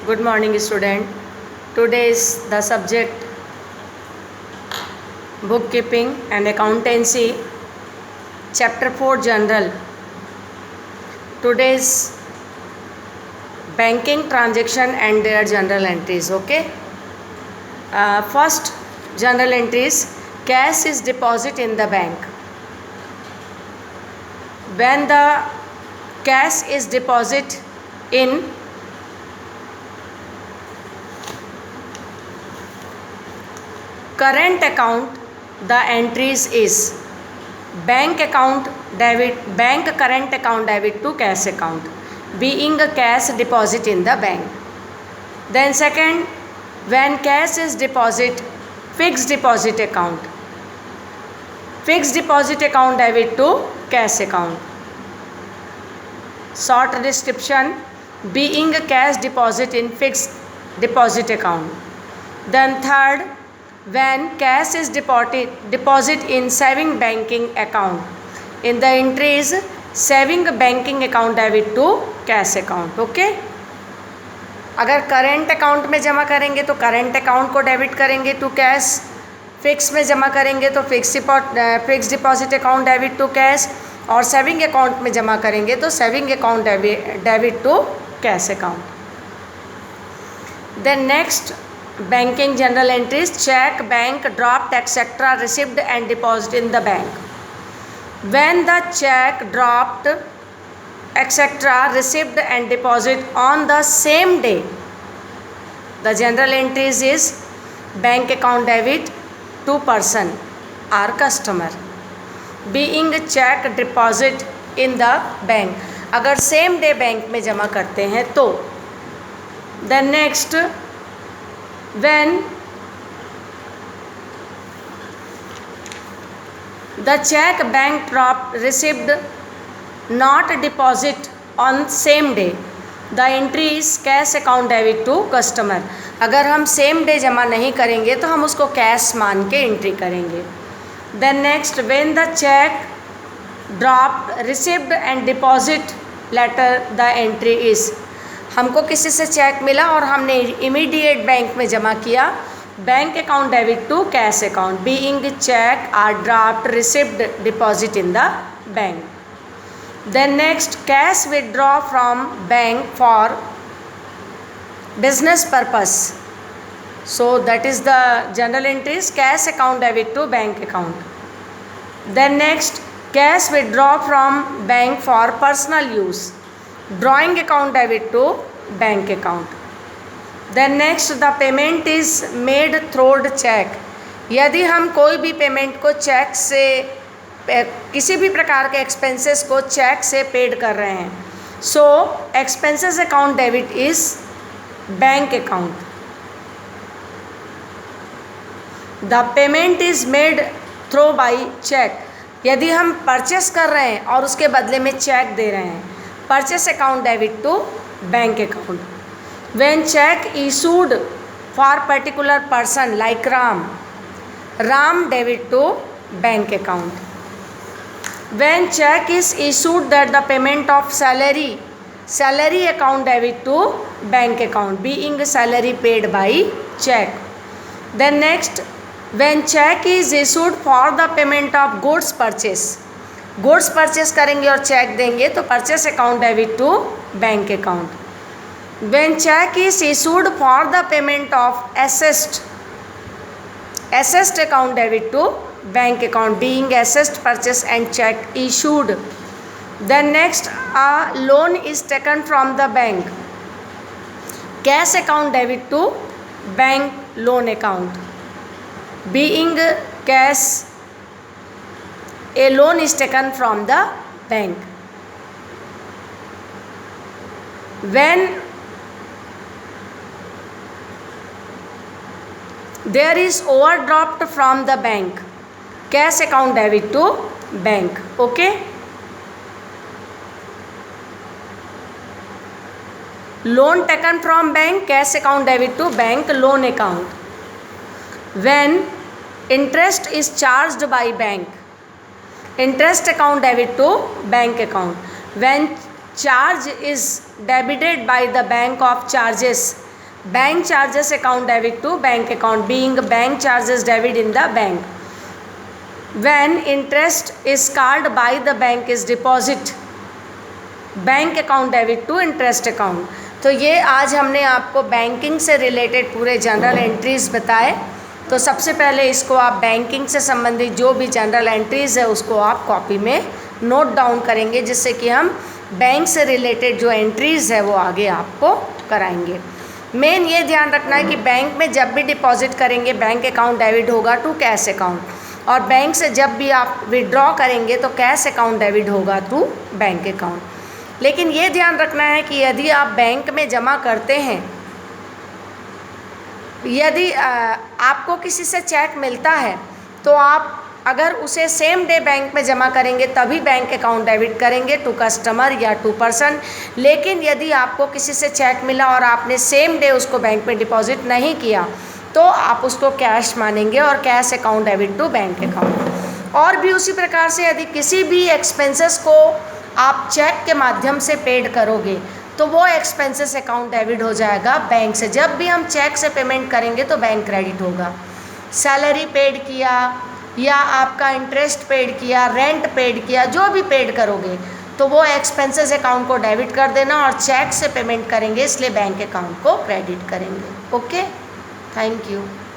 Good morning, student. Today is the subject bookkeeping and accountancy, chapter 4 general. Today's banking transaction and their general entries. Okay. First general entries: cash is deposit in the bank. When the cash is deposit in current account, the entries is bank account debit, bank current account debit to cash account, being a cash deposit in the bank. Then second, when cash is deposit, fixed deposit account, fixed deposit account debit to cash account. Short description: being a cash deposit in fixed deposit account. Then third, when cash is deposit in saving banking account, in the entries saving banking account debit to cash account. Okay अगर current account में जमा करेंगे तो current account को debit करेंगे to cash, fix में जमा करेंगे तो fix deposit account debit to cash, और सेविंग अकाउंट में जमा करेंगे तो saving account debit to cash account. Then next banking general entries: check, bank draft, etc. received and deposited in the bank. When the check, draft, etc. received and deposited on the same day, the general entries is bank account debit to person or customer, being check deposit in the bank. अगर same day bank में जमा करते हैं तो. then next, when the check, bank draft received not deposit on same day, the entry is cash account debit to customer. अगर हम same day जमा नहीं करेंगे तो हम उसको कैश मान के एंट्री करेंगे. then next, when the check, draft received and deposit letter, the entry is हमको किसी से चेक मिला और हमने इमीडिएट बैंक में जमा किया, bank account debit to cash account, being cheque और draft received deposit in the bank. Then next, cash withdraw from bank for business purpose, so that is the general entries cash account debit to bank account. Then next, cash withdraw from bank for personal use, drawing account debit to bank account. Then next, the payment is made through cheque. यदि हम कोई भी payment को check से, किसी भी प्रकार के एक्सपेंसेस को चेक से पेड कर रहे हैं, so expenses account debit is bank account. The payment is made through by cheque. यदि हम परचेस कर रहे हैं और उसके बदले में चेक दे रहे हैं, purchase account debit to bank account. When check issued for particular person like Ram debit to bank account. When check is issued that the payment of salary account debit to bank account, being salary paid by check. Then next, when check is issued for the payment of goods purchase, goods purchase करेंगे और cheque देंगे तो purchase account debit to bank account. When cheque is issued for the payment of asset account debit to bank account, being asset purchase and cheque issued. Then next, a loan is taken from the bank, cash account debit to bank loan account, being cash, a loan is taken from the bank. When there is overdraft from the bank, cash account debit to bank. Okay, loan taken from bank, cash account debit to bank loan account. When interest is charged by bank, interest account debit to bank account. When charge is debited by the bank of charges, bank charges account debit to bank account, being bank charges debit in the bank. When interest is called by the bank is deposit, bank account debit to interest account. तो ये आज हमने आपको banking से related पूरे general entries बताए. तो सबसे पहले इसको आप बैंकिंग से संबंधित जो भी जनरल एंट्रीज़ है उसको आप कॉपी में नोट डाउन करेंगे, जिससे कि हम बैंक से रिलेटेड जो एंट्रीज़ है वो आगे आपको कराएंगे. मेन ये ध्यान रखना है कि बैंक में जब भी डिपॉजिट करेंगे बैंक अकाउंट डेबिट होगा टू कैश अकाउंट, और बैंक से जब भी आप विड्रॉ करेंगे तो कैश अकाउंट डेबिट होगा टू बैंक अकाउंट. लेकिन ये ध्यान रखना है कि यदि आप बैंक में जमा करते हैं, यदि आपको किसी से चेक मिलता है तो आप अगर उसे सेम डे बैंक में जमा करेंगे तभी बैंक अकाउंट डेबिट करेंगे टू कस्टमर या टू पर्सन. लेकिन यदि आपको किसी से चेक मिला और आपने सेम डे उसको बैंक में डिपॉजिट नहीं किया तो आप उसको कैश मानेंगे और cash account debit to bank account. और भी उसी प्रकार से यदि किसी भी एक्सपेंसेस को आप चेक के माध्यम से पेड करोगे तो वो एक्सपेंसेस अकाउंट डेबिट हो जाएगा बैंक से. जब भी हम चेक से पेमेंट करेंगे तो बैंक क्रेडिट होगा. सैलरी पेड किया या आपका इंटरेस्ट पेड किया, रेंट पेड किया, जो भी पेड करोगे तो वो एक्सपेंसेस अकाउंट को डेबिट कर देना, और चेक से पेमेंट करेंगे इसलिए बैंक अकाउंट को क्रेडिट करेंगे. Okay, thank you.